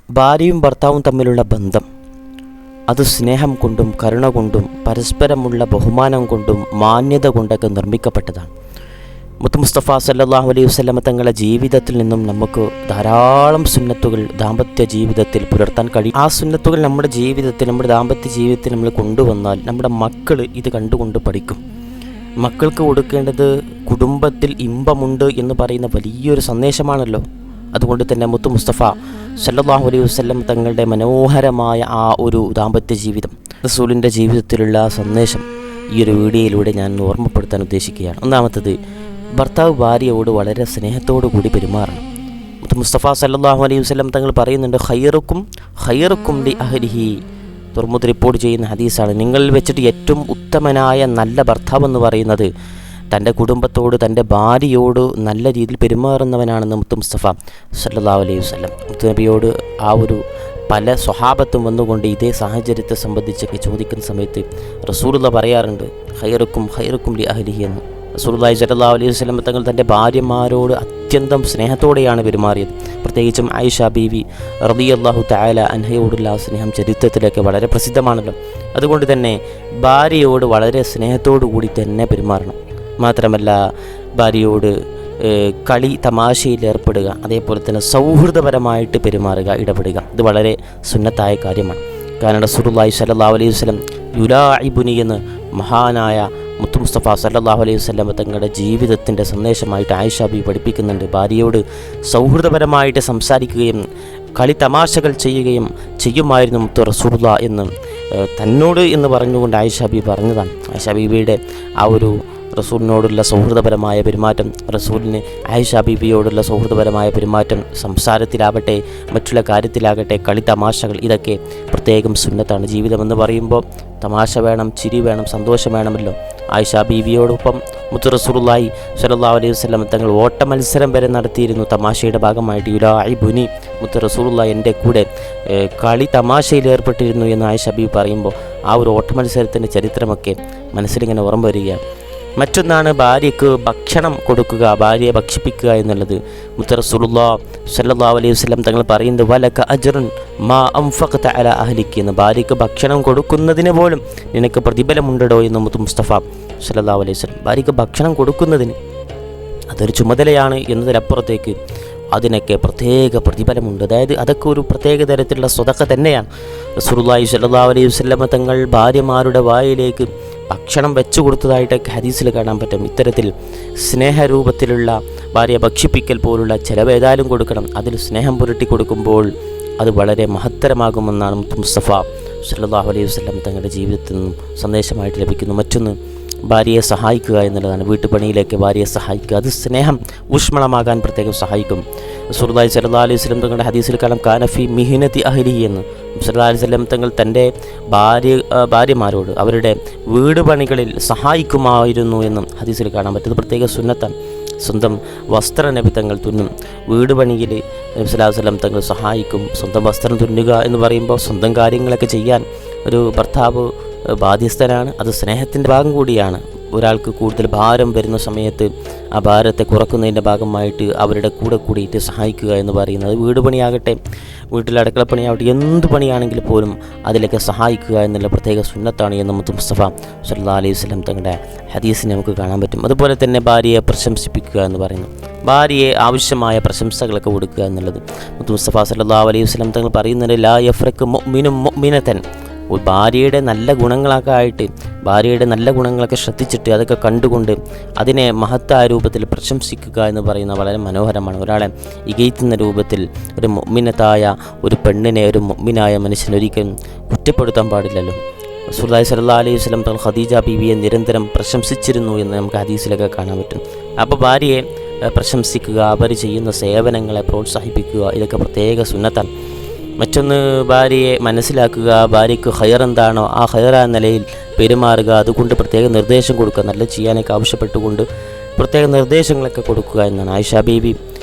ഭാര്യയും ഭർത്താവും തമ്മിലുള്ള ബന്ധം അത് സ്നേഹം കൊണ്ടും കരുണ കൊണ്ടും പരസ്പരമുള്ള ബഹുമാനം കൊണ്ടും മാന്യത കൊണ്ടൊക്കെ നിർമ്മിക്കപ്പെട്ടതാണ്. മുത്ത് മുസ്തഫ സല്ലല്ലാഹു അലൈഹി വസല്ലമ തങ്ങളുടെ ജീവിതത്തിൽ നിന്നും നമുക്ക് ധാരാളം സുന്നത്തുകൾ ദാമ്പത്യ ജീവിതത്തിൽ പുലർത്താൻ കഴിയും. ആ സുന്നത്തുകൾ നമ്മുടെ ജീവിതത്തിൽ, നമ്മുടെ ദാമ്പത്യ ജീവിതത്തിൽ നമ്മൾ കൊണ്ടുവന്നാൽ നമ്മുടെ മക്കൾ ഇത് കണ്ടുകൊണ്ട് പഠിക്കും. മക്കൾക്ക് കൊടുക്കേണ്ടത് കുടുംബത്തിൽ ഇമ്പമുണ്ട് എന്ന് പറയുന്ന വലിയൊരു സന്ദേശമാണല്ലോ. അതുകൊണ്ട് തന്നെ മുത്ത് മുസ്തഫ സല്ലല്ലാഹു അലൈഹി വസല്ലം തങ്ങളുടെ മനോഹരമായ ആ ഒരു ദാമ്പത്യ ജീവിതം, റസൂലിൻ്റെ ജീവിതത്തിലുള്ള സന്ദേശം ഈ ഒരു വീഡിയോയിലൂടെ ഞാൻ ഓർമ്മപ്പെടുത്താൻ ഉദ്ദേശിക്കുകയാണ്. ഒന്നാമത്തത്, ഭർത്താവ് ഭാര്യയോട് വളരെ സ്നേഹത്തോടു കൂടി പെരുമാറണം. മുത്ത് മുസ്തഫ സല്ലല്ലാഹു അലൈഹി വസല്ലം തങ്ങൾ പറയുന്നുണ്ട്, ഖൈറുക്കും ലി അഹ്ലിഹി. തുർമുദ് റിപ്പോർട്ട് ചെയ്യുന്ന ഹദീസാണ്. നിങ്ങളിൽ വെച്ചിട്ട് ഏറ്റവും ഉത്തമനായ നല്ല ഭർത്താവ് എന്ന് പറയുന്നത് തൻ്റെ കുടുംബത്തോട്, തൻ്റെ ഭാര്യയോട് നല്ല രീതിയിൽ പെരുമാറുന്നവനാണെന്ന് മുത്ത് മുസ്തഫ സല്ലല്ലാഹു അലൈഹി വസല്ലം. മുത്തുനബിയോട് ആ ഒരു പല സ്വഹാബത്തും വന്നുകൊണ്ട് ഇതേ സാഹചര്യത്തെ സംബന്ധിച്ചൊക്കെ ചോദിക്കുന്ന സമയത്ത് റസൂലുള്ളാഹി പറയാറുണ്ട്, ഖൈറുക്കും ലി അഹ്ലിഹി എന്ന്. റസൂലുള്ളാഹി സ്വല്ലല്ലാഹു അലൈഹി വസല്ലം തങ്ങൾ തൻ്റെ ഭാര്യമാരോട് അത്യന്തം സ്നേഹത്തോടെയാണ് പെരുമാറിയത്. പ്രത്യേകിച്ചും ആയിഷ ബീവി റളിയല്ലാഹു തആല അൻഹയോടുള്ള ആ സ്നേഹം ചരിത്രത്തിലൊക്കെ വളരെ പ്രസിദ്ധമാണല്ലോ. അതുകൊണ്ട് തന്നെ ഭാര്യയോട് വളരെ സ്നേഹത്തോടു കൂടി തന്നെ പെരുമാറണം. മാത്രമല്ല ഭാര്യയോട് കളി തമാശയിൽ ഏർപ്പെടുക, അതേപോലെ തന്നെ സൗഹൃദപരമായിട്ട് പെരുമാറുക, ഇടപെടുക. ഇത് വളരെ സുന്നത്തായ കാര്യമാണ്. കാരണം റസൂലുള്ളാഹി സ്വല്ലല്ലാഹു അലൈഹി വസല്ലം യുലാഇബുനി എന്ന് മഹാനായ മുത്ത് മുസ്തഫ സല്ലല്ലാഹു അലൈഹി വസല്ലം തങ്ങളുടെ ജീവിതത്തിൻ്റെ സന്ദേശമായിട്ട് ആയിഷ ബീവി പഠിപ്പിക്കുന്നുണ്ട്. ഭാര്യയോട് സൗഹൃദപരമായിട്ട് സംസാരിക്കുകയും കളി തമാശകൾ ചെയ്യുമായിരുന്നു മുത്ത് റസൂലുള്ളാഹി എന്ന് തന്നോട് എന്ന് പറഞ്ഞുകൊണ്ട് ആയിഷ ബീവി പറഞ്ഞതാണ്. ആയിഷ ബീവിയുടെ ആ ഒരു റസൂലിനോടുള്ള സൗഹൃദപരമായ പെരുമാറ്റം, റസൂലിന് ആയിഷ ബീവിയോടുള്ള സൗഹൃദപരമായ പെരുമാറ്റം, സംസാരത്തിലാവട്ടെ മറ്റുള്ള കാര്യത്തിലാകട്ടെ, കളി തമാശകൾ, ഇതൊക്കെ പ്രത്യേകം സുന്നത്താണ്. ജീവിതമെന്ന് പറയുമ്പോൾ തമാശ വേണം, ചിരി വേണം, സന്തോഷം വേണമല്ലോ. ആയിഷ ബീവിയോടൊപ്പം മുത്ത് റസൂലുള്ളാഹി സ്വല്ലല്ലാഹു അലൈഹി വസല്ലം തങ്ങൾ ഓട്ട മത്സരം വരെ നടത്തിയിരുന്നു. തമാശയുടെ ഭാഗമായിട്ട് യുലാഇബുനി, മുത്ത് റസൂലുള്ളാഹി എൻ്റെ കൂടെ കളി തമാശയിൽ ഏർപ്പെട്ടിരുന്നു എന്ന് ആയിഷ ബീവി പറയുമ്പോൾ ആ ഒരു ഓട്ട മത്സരത്തിൻ്റെ ചരിത്രമൊക്കെ മനസ്സിലിങ്ങനെ ഓർമ്മ വരികയാണ്. മറ്റൊന്നാണ് ഭാര്യയ്ക്ക് ഭക്ഷണം കൊടുക്കുക, ഭാര്യയെ ഭക്ഷിപ്പിക്കുക എന്നുള്ളത്. മുത്ത് റസൂലുള്ളാഹി സ്വല്ലല്ലാഹു അലൈഹി വസല്ലം തങ്ങൾ പറയുന്നത്, വലക അജ്റുൻ മാ അൻഫഖത അലാ അഹ്ലിക എന്ന്. ഭാര്യയ്ക്ക് ഭക്ഷണം കൊടുക്കുന്നതിന് പോലും നിനക്ക് പ്രതിഫലമുണ്ടോ എന്ന് മുത്ത് മുസ്തഫ സ്വല്ലല്ലാഹു അലൈഹി വസല്ലം. ഭാര്യയ്ക്ക് ഭക്ഷണം കൊടുക്കുന്നതിന് അതൊരു ചുമതലയാണ് എന്നതിനപ്പുറത്തേക്ക് അതിനൊക്കെ പ്രത്യേക പ്രതിഫലമുണ്ട്. അതായത് അതൊക്കെ ഒരു പ്രത്യേക തരത്തിലുള്ള സ്വതക്ക തന്നെയാണ്. റസൂലുള്ളാഹി സ്വല്ലല്ലാഹു അലൈഹി വസല്ലം തങ്ങൾ ഭാര്യമാരുടെ വായിലേക്ക് ഭക്ഷണം വെച്ചു കൊടുത്തതായിട്ടൊക്കെ ഹദീസിൽ കാണാൻ പറ്റും. ഇത്തരത്തിൽ സ്നേഹരൂപത്തിലുള്ള ഭാര്യയെ ഭക്ഷിപ്പിക്കൽ പോലുള്ള ചിലവേതായാലും കൊടുക്കണം. അതിൽ സ്നേഹം പുരട്ടി കൊടുക്കുമ്പോൾ അത് വളരെ മഹത്തരമാകുമെന്നാണ് മുസ്തഫ സല്ലല്ലാഹു അലൈഹി വസല്ലം തങ്ങളുടെ ജീവിതത്തിൽ നിന്നും സന്ദേശമായിട്ട് ലഭിക്കുന്നു. മറ്റൊന്ന്, ഭാര്യയെ സഹായിക്കുക എന്നുള്ളതാണ്. വീട്ടുപണിയിലേക്ക് ഭാര്യയെ സഹായിക്കുക, അത് സ്നേഹം ഊഷ്മളമാകാൻ പ്രത്യേകം സഹായിക്കും. റസൂലുള്ളാഹി സ്വല്ലല്ലാഹു അലൈഹി വസല്ലം തങ്ങളുടെ ഹദീസിൽ കാണാം, കാനഫി മിഹിനതി അഹ്ലിഹി എന്ന്. സല്ലല്ലാഹു അലൈഹി വസല്ലം തങ്ങൾ തൻ്റെ ഭാര്യമാരോട് അവരുടെ വീട് പണികളിൽ സഹായിക്കുമായിരുന്നു എന്നും ഹദീസിൽ കാണാൻ പറ്റും. പ്രത്യേക സുന്നത്താണ്. സ്വന്തം വസ്ത്ര നബി തങ്ങൾ തുന്നും. വീട് പണിയിൽ നബി സല്ലല്ലാഹു അലൈഹി വസല്ലം തങ്ങൾ സഹായിക്കും. സ്വന്തം വസ്ത്രം തുന്നുക എന്ന് പറയുമ്പോൾ സ്വന്തം കാര്യങ്ങളൊക്കെ ചെയ്യാൻ ഒരു ഭർത്താവ് ബാധ്യസ്ഥനാണ്. അത് സ്നേഹത്തിൻ്റെ ഭാഗം കൂടിയാണ്. ഒരാൾക്ക് കൂടുതൽ ഭാരം വരുന്ന സമയത്ത് ആ ഭാരത്തെ കുറക്കുന്നതിൻ്റെ ഭാഗമായിട്ട് അവരുടെ കൂടെ കൂടിയിട്ട് സഹായിക്കുക എന്ന് പറയുന്നത്. വീട് പണിയാകട്ടെ, വീട്ടിലെ അടുക്കളപ്പണിയാവട്ടെ, എന്ത് പണിയാണെങ്കിൽ പോലും അതിലൊക്കെ സഹായിക്കുക എന്നുള്ള പ്രത്യേക സുന്നത്താണ് എന്ന് മുത്ത് മുസ്തഫ സല്ലല്ലാഹു അലൈഹി വസല്ലം തങ്ങളുടെ ഹദീസിനെ നമുക്ക് കാണാൻ പറ്റും. അതുപോലെ തന്നെ ഭാര്യയെ പ്രശംസിപ്പിക്കുക എന്ന് പറയുന്നു. ഭാര്യയെ ആവശ്യമായ പ്രശംസകളൊക്കെ കൊടുക്കുക എന്നുള്ളത് മുത്ത് മുസ്തഫ സല്ലല്ലാഹു അലൈഹി വസല്ലം തങ്ങൾ പറയുന്നുണ്ട്, ലാ യഫ്രഖ് മുഅ്മിനും മുഅ്മിനതൻ. ഭാര്യയുടെ നല്ല ഗുണങ്ങളൊക്കെ ആയിട്ട്, ഭാര്യയുടെ നല്ല ഗുണങ്ങളൊക്കെ ശ്രദ്ധിച്ചിട്ട് അതൊക്കെ കണ്ടുകൊണ്ട് അതിനെ മഹത്തായ രൂപത്തിൽ പ്രശംസിക്കുക എന്ന് പറയുന്ന വളരെ മനോഹരമാണ്. ഒരാളെ ഇകഴ്ത്തുന്ന രൂപത്തിൽ ഒരു മുഅ്മിനത്തായ ഒരു പെണ്ണിനെ, ഒരു മുഅ്മിനായ മനുഷ്യനൊരിക്കലും കുറ്റപ്പെടുത്താൻ പാടില്ലല്ലോ. റസൂലുള്ളാഹി സ്വല്ലല്ലാഹു അലൈഹി വസല്ലം തങ്ങൾ ഖദീജ ബീവിയെ നിരന്തരം പ്രശംസിച്ചിരുന്നു എന്ന് നമുക്ക് ഹദീസിലൊക്കെ കാണാൻ പറ്റും. അപ്പോൾ ഭാര്യയെ പ്രശംസിക്കുക, അവർ ചെയ്യുന്ന സേവനങ്ങളെ പ്രോത്സാഹിപ്പിക്കുക, ഇതൊക്കെ പ്രത്യേക സുന്നത്താണ്. മറ്റൊന്ന്, ഭാര്യയെ മനസ്സിലാക്കുക, ഭാര്യയ്ക്ക് ഖൈർ എന്താണോ ആ ഖൈറായ നിലയിൽ പെരുമാറുക, അതുകൊണ്ട് പ്രത്യേക നിർദ്ദേശം കൊടുക്കുക, നല്ല ചെയ്യാനൊക്കെ ആവശ്യപ്പെട്ടുകൊണ്ട് പ്രത്യേക നിർദ്ദേശങ്ങളൊക്കെ കൊടുക്കുക എന്നാണ്. ആയിഷ ബീവി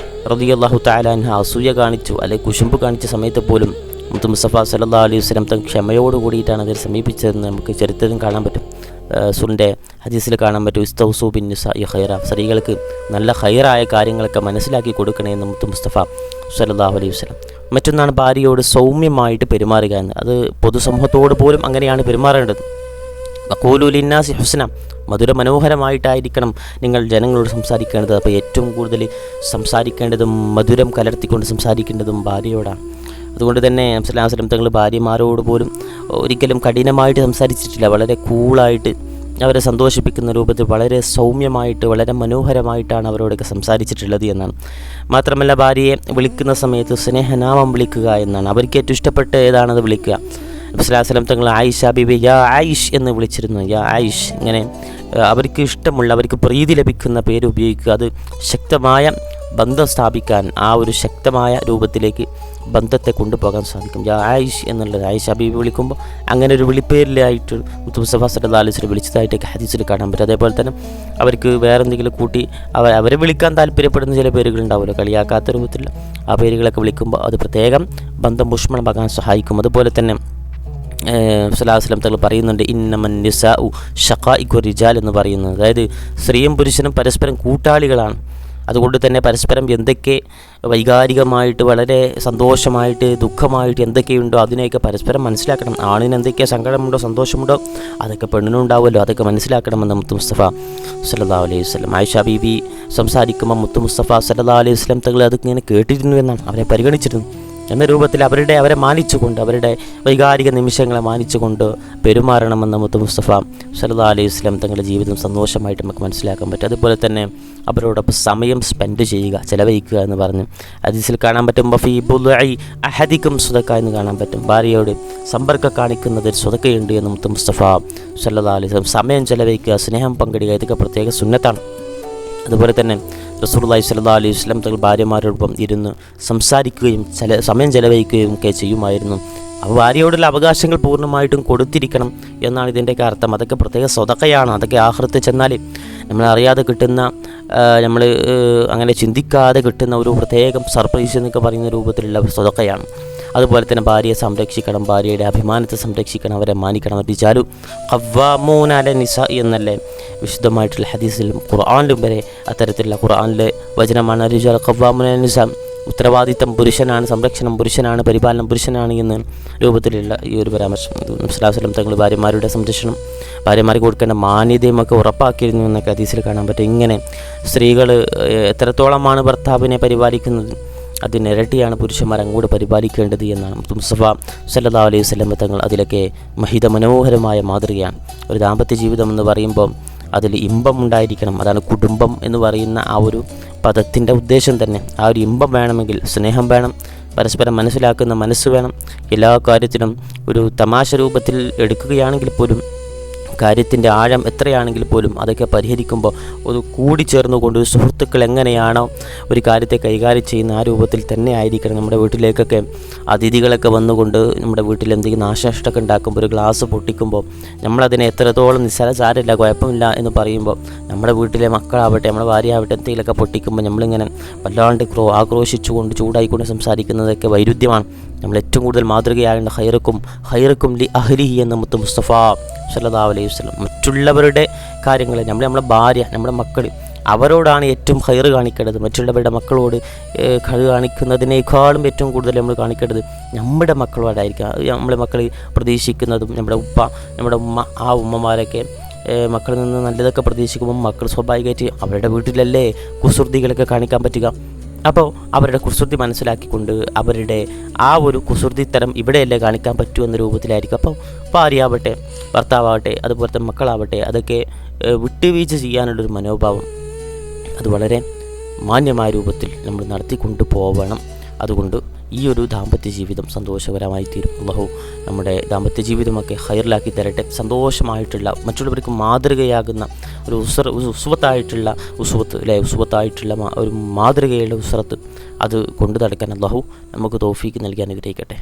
റളിയല്ലാഹു തആല അൻഹ അസൂയ കാണിച്ചു, അല്ലെങ്കിൽ കുശുമ്പ് കാണിച്ച സമയത്ത് പോലും മുത്ത് മുസ്തഫ സല്ലല്ലാഹു അലൈഹി വസല്ലം തങ്ങൾ ക്ഷമയോട് കൂടിയിട്ടാണ് അതിൽ സമീപിച്ചതെന്ന് നമുക്ക് ചരിത്രത്തിൽ കാണാൻ പറ്റും. സുറിൻ്റെ ഹദീസിൽ കാണാൻ പറ്റും ഇസ്തൗസു ബിൻ നിസാഇ ഖൈറ, സ്ത്രീകൾക്ക് നല്ല ഖൈറായ കാര്യങ്ങളൊക്കെ മനസ്സിലാക്കി കൊടുക്കണമെന്ന് മുത്ത് മുസ്തഫ സല്ലല്ലാഹു അലൈഹി വസല്ലം. മറ്റൊന്നാണ് ഭാര്യയോട് സൗമ്യമായിട്ട് പെരുമാറുക എന്ന്. അത് പൊതുസമൂഹത്തോട് പോലും അങ്ങനെയാണ് പെരുമാറേണ്ടത്. ഖൂലു ലിന്നാസി ഹുസ്ന, മധുര മനോഹരമായിട്ടായിരിക്കണം നിങ്ങൾ ജനങ്ങളോട് സംസാരിക്കേണ്ടത്. അപ്പോൾ ഏറ്റവും കൂടുതൽ സംസാരിക്കേണ്ടതും മധുരം കലർത്തിക്കൊണ്ട് സംസാരിക്കേണ്ടതും ഭാര്യയോടാണ്. അതുകൊണ്ട് തന്നെ നബി സല്ലല്ലാഹു അലൈഹി വസല്ലം തങ്ങൾ ഭാര്യമാരോട് പോലും ഒരിക്കലും കഠിനമായിട്ട് സംസാരിച്ചിട്ടില്ല. വളരെ കൂളായിട്ട് അവരെ സന്തോഷിപ്പിക്കുന്ന രൂപത്തിൽ വളരെ സൗമ്യമായിട്ട് വളരെ മനോഹരമായിട്ടാണ് അവരോടൊക്കെ സംസാരിച്ചിട്ടുള്ളത് എന്നാണ്. മാത്രമല്ല ഭാര്യയെ വിളിക്കുന്ന സമയത്ത് സ്നേഹനാമം വിളിക്കുക എന്നാണ്. അവർക്ക് ഏറ്റവും ഇഷ്ടപ്പെട്ട ഏതാണത് വിളിക്കുക. നബി സല്ലല്ലാഹു അലൈഹി വസല്ലം തങ്ങൾ ആയിഷ ബീബി യാ ആയിഷ് എന്ന് വിളിച്ചിരുന്നു. യാ ആയിഷ്, ഇങ്ങനെ അവർക്ക് ഇഷ്ടമുള്ള അവർക്ക് പ്രീതി ലഭിക്കുന്ന പേര് ഉപയോഗിക്കുക. അത് ശക്തമായ ബന്ധം സ്ഥാപിക്കാൻ ആ ഒരു ശക്തമായ രൂപത്തിലേക്ക് ബന്ധത്തെ കൊണ്ടുപോകാൻ സാധിക്കും. യാ ആയിഷ് എന്നുള്ളത് ആയിഷ ബീബി വിളിക്കുമ്പോൾ അങ്ങനെ ഒരു വിളിപ്പേരിലായിട്ട് മുത്ത് മുസ്തഫ സല്ലല്ലാഹു അലൈഹി വസല്ലം വിളിച്ചതായിട്ടൊക്കെ ഹദീസിൽ കാണാൻ പറ്റും. അതേപോലെ തന്നെ അവർക്ക് വേറെ എന്തെങ്കിലും കൂട്ടി അവരെ വിളിക്കാൻ താല്പര്യപ്പെടുന്ന ചില പേരുകളുണ്ടാവുമല്ലോ, കളിയാക്കാത്ത രൂപത്തിൽ ആ പേരുകളൊക്കെ വിളിക്കുമ്പോൾ അത് പ്രത്യേകം ബന്ധം ഊഷ്മളമാകാൻ സഹായിക്കും. അതുപോലെ തന്നെ സല്ലല്ലാഹു അലൈഹി വസല്ലം തങ്ങൾ പറയുന്നുണ്ട് ഇന്നമൻ നിസാഉ ഷഖായിഖു റിജാൽ എന്ന് പറയുന്നത്. അതായത് സ്ത്രീയും പുരുഷനും പരസ്പരം കൂട്ടാളികളാണ്. അതുകൊണ്ട് തന്നെ പരസ്പരം എന്തൊക്കെ വൈകാരികമായിട്ട് വളരെ സന്തോഷമായിട്ട് ദുഃഖമായിട്ട് എന്തൊക്കെയുണ്ടോ അതിനെയൊക്കെ പരസ്പരം മനസ്സിലാക്കണം. ആണിന് എന്തൊക്കെ സങ്കടമുണ്ടോ സന്തോഷമുണ്ടോ അതൊക്കെ പെണ്ണിനുണ്ടാവുമല്ലോ, അതൊക്കെ മനസ്സിലാക്കണമെന്ന് മുത്ത് മുസ്തഫ സല്ലല്ലാഹു അലൈഹി വസല്ലം. ആയിഷ ബീബി സംസാരിക്കുമ്പോൾ മുത്ത് മുസ്തഫ സല്ലല്ലാഹു അലൈഹി വസല്ലം തങ്ങൾ അത് ഇങ്ങനെ കേട്ടിരുന്നു എന്നാണ്, അവരെ പരിഗണിച്ചിരുന്നു എന്ന രൂപത്തിൽ അവരെ മാനിച്ചുകൊണ്ട് അവരുടെ വൈകാരിക നിമിഷങ്ങളെ മാനിച്ചുകൊണ്ട് പെരുമാറണമെന്ന് മുത്ത് മുസ്തഫ സല്ലല്ലാഹു അലൈഹി വസല്ലം തങ്ങളുടെ ജീവിതം സന്തോഷമായിട്ട് നമുക്ക് മനസ്സിലാക്കാൻ പറ്റും. അതുപോലെ തന്നെ അവരോടൊപ്പം സമയം സ്പെൻഡ് ചെയ്യുക, ചിലവഴിക്കുക എന്ന് പറഞ്ഞ് ഹദീസിൽ കാണാൻ പറ്റും. ഫീ ബുദ്ഇ അഹദിക്കും സ്വതക്ക എന്ന് കാണാൻ പറ്റും. ഭാര്യയോട് സമ്പർക്കം കാണിക്കുന്നതിൽ സ്വതക്കയുണ്ട് എന്ന് മുത്ത് മുസ്തഫ സല്ലല്ലാഹു അലൈഹി വസല്ലം. സമയം ചിലവഴിക്കുക, സ്നേഹം പങ്കിടുക, ഇതൊക്കെ പ്രത്യേക സുന്നത്താണ്. അതുപോലെ തന്നെ റസൂലുള്ളാഹി സ്വല്ലല്ലാഹു അലൈഹി വസല്ലം തങ്ങൾ ഭാര്യമാരോടൊപ്പം ഇരുന്ന് സംസാരിക്കുകയും സമയം ചെലവഴിക്കുകയും ഒക്കെ ചെയ്യുമായിരുന്നു. അപ്പോൾ ഭാര്യയോടുള്ള അവകാശങ്ങൾ പൂർണ്ണമായിട്ടും കൊടുത്തിരിക്കണം എന്നാണ് ഇതിൻ്റെയൊക്കെ അർത്ഥം. അതൊക്കെ പ്രത്യേക സ്വതക്കയാണ്. അതൊക്കെ ആഖിറത്ത് ചെന്നാൽ നമ്മളറിയാതെ കിട്ടുന്ന നമ്മൾ അങ്ങനെ ചിന്തിക്കാതെ കിട്ടുന്ന ഒരു പ്രത്യേകം സർപ്രൈസ് എന്നൊക്കെ പറയുന്ന രൂപത്തിലുള്ള സ്വതക്കയാണ്. അതുപോലെ തന്നെ ഭാര്യയെ സംരക്ഷിക്കണം, ഭാര്യയുടെ അഭിമാനത്തെ സംരക്ഷിക്കണം, അവരെ മാനിക്കണം. റിജാലു ഖവ്വാമൂന അല നിസാ എന്നല്ലേ വിശുദ്ധമായിട്ടുള്ള ഹദീസിലും ഖുർആനിലും വരെ അത്തരത്തിലുള്ള ഖുർആനിലെ വചനമാണ് റിജാലു ഖവ്വാമൂന അല നിസാ. ഉത്തരവാദിത്തം പുരുഷനാണ്, സംരക്ഷണം പുരുഷനാണ്, പരിപാലനം പുരുഷനാണ് എന്ന രൂപത്തിലുള്ള ഈ ഒരു പരാമർശം. നബി സല്ലല്ലാഹു അലൈഹി വസല്ലം തങ്ങൾ ഭാര്യമാരുടെ സംരക്ഷണം, ഭാര്യമാർക്ക് കൊടുക്കേണ്ട മാന്യതയും ഒക്കെ ഉറപ്പാക്കിയിരുന്നു എന്നൊക്കെ ഹദീസിൽ കാണാൻ പറ്റും. ഇങ്ങനെ സ്ത്രീകൾ എത്രത്തോളമാണ് ഭർത്താവിനെ പരിപാലിക്കുന്നത് അതിനിരട്ടിയാണ് പുരുഷന്മാർ അങ്ങോട്ട് പരിപാലിക്കേണ്ടത് എന്നാണ് മുസ്തഫ സല്ലല്ലാഹു അലൈഹി വസല്ലം തങ്ങൾ അതിലൊക്കെ മഹിത മനോഹരമായ മാതൃകയാണ്. ഒരു ദാമ്പത്യ ജീവിതം എന്ന് പറയുമ്പോൾ അതിൽ ഇമ്പം ഉണ്ടായിരിക്കണം. അതാണ് കുടുംബം എന്ന് പറയുന്ന ആ ഒരു പദത്തിൻ്റെ ഉദ്ദേശം തന്നെ. ആ ഒരു ഇമ്പം വേണമെങ്കിൽ സ്നേഹം വേണം, പരസ്പരം മനസ്സിലാക്കുന്ന മനസ്സ് വേണം. എല്ലാ കാര്യത്തിനും ഒരു തമാശ രൂപത്തിൽ എടുക്കുകയാണെങ്കിൽ പോലും കാര്യത്തിൻ്റെ ആഴം എത്രയാണെങ്കിൽ പോലും അതൊക്കെ പരിഹരിക്കുമ്പോൾ ഒരു കൂടിച്ചേർന്നുകൊണ്ട് സുഹൃത്തുക്കൾ എങ്ങനെയാണോ ഒരു കാര്യത്തെ കൈകാര്യം ചെയ്യുന്ന ആ രൂപത്തിൽ തന്നെ ആയിരിക്കണം. നമ്മുടെ വീട്ടിലേക്കൊക്കെ അതിഥികളൊക്കെ വന്നുകൊണ്ട് നമ്മുടെ വീട്ടിൽ എന്തെങ്കിലും നാശനഷ്ടമൊക്കെ ഉണ്ടാക്കുമ്പോൾ ഒരു ഗ്ലാസ് പൊട്ടിക്കുമ്പോൾ നമ്മളതിനെ എത്രത്തോളം നിസ്സാരമില്ല കുഴപ്പമില്ല എന്ന് പറയുമ്പോൾ നമ്മുടെ വീട്ടിലെ മക്കളാവട്ടെ നമ്മുടെ ഭാര്യയാവട്ടെ എന്തെങ്കിലുമൊക്കെ പൊട്ടിക്കുമ്പോൾ നമ്മളിങ്ങനെ വല്ലാണ്ട് ആക്രോശിച്ചുകൊണ്ട് ചൂടായിക്കൊണ്ട് സംസാരിക്കുന്നതൊക്കെ വൈരുദ്ധ്യമാണ്. നമ്മൾ ഏറ്റവും കൂടുതൽ മാതൃകയാകേണ്ട ഖൈറുക്കും ലി അഹ്ലിഹി എന്ന മുത്ത് മുസ്തഫ സല്ലല്ലാഹു അലൈഹി വസല്ലം. മറ്റുള്ളവരുടെ കാര്യങ്ങൾ നമ്മുടെ ഭാര്യ നമ്മുടെ മക്കൾ അവരോടാണ് ഏറ്റവും ഖൈറ് കാണിക്കേണ്ടത്. മറ്റുള്ളവരുടെ മക്കളോട് ഖൈറ് കാണിക്കുന്നതിനേക്കാളും ഏറ്റവും കൂടുതൽ നമ്മൾ കാണിക്കേണ്ടത് നമ്മുടെ മക്കളോടായിരിക്കും. നമ്മുടെ മക്കൾ പ്രതീക്ഷിക്കുന്നതും നമ്മുടെ ഉപ്പ നമ്മുടെ ഉമ്മ ആ ഉമ്മമാരൊക്കെ മക്കളിൽ നിന്ന് നല്ലതൊക്കെ പ്രതീക്ഷിക്കുമ്പോൾ മക്കൾ സ്വാഭാവികമായിട്ട് അവരുടെ വീട്ടിലല്ലേ കുസൃതികളൊക്കെ കാണിക്കാൻ പറ്റുക. അപ്പോൾ അവരുടെ കുസൃതി മനസ്സിലാക്കിക്കൊണ്ട് അവരുടെ ആ ഒരു കുസൃതിത്തരം ഇവിടെയല്ലേ കാണിക്കാൻ പറ്റൂ എന്ന രൂപത്തിലായിരിക്കും. അപ്പോൾ ഭാര്യയാവട്ടെ ഭർത്താവട്ടെ അതുപോലത്തെ മക്കളാവട്ടെ അതൊക്കെ വിട്ടുവീഴ്ച ചെയ്യാനുള്ളൊരു മനോഭാവം അത് വളരെ മാന്യമായ രൂപത്തിൽ നമ്മൾ നടത്തിക്കൊണ്ടു പോവണം. അതുകൊണ്ട് ഈ ഒരു ദാമ്പത്യ ജീവിതം സന്തോഷകരമായി തീരും. അല്ലാഹു നമ്മുടെ ദാമ്പത്യ ജീവിതമൊക്കെ ഹൈറിലാക്കി തരട്ടെ. സന്തോഷമായിട്ടുള്ള മറ്റുള്ളവർക്ക് മാതൃകയാകുന്ന ഒരു ഉസ്വത്തായിട്ടുള്ള ഒരു മാതൃകയുള്ള ഉസ്രത്ത് അത് കൊണ്ടു നടക്കാൻ അല്ലാഹു നമുക്ക് തൗഫീക്ക് നൽകി അനുഗ്രഹിക്കട്ടെ.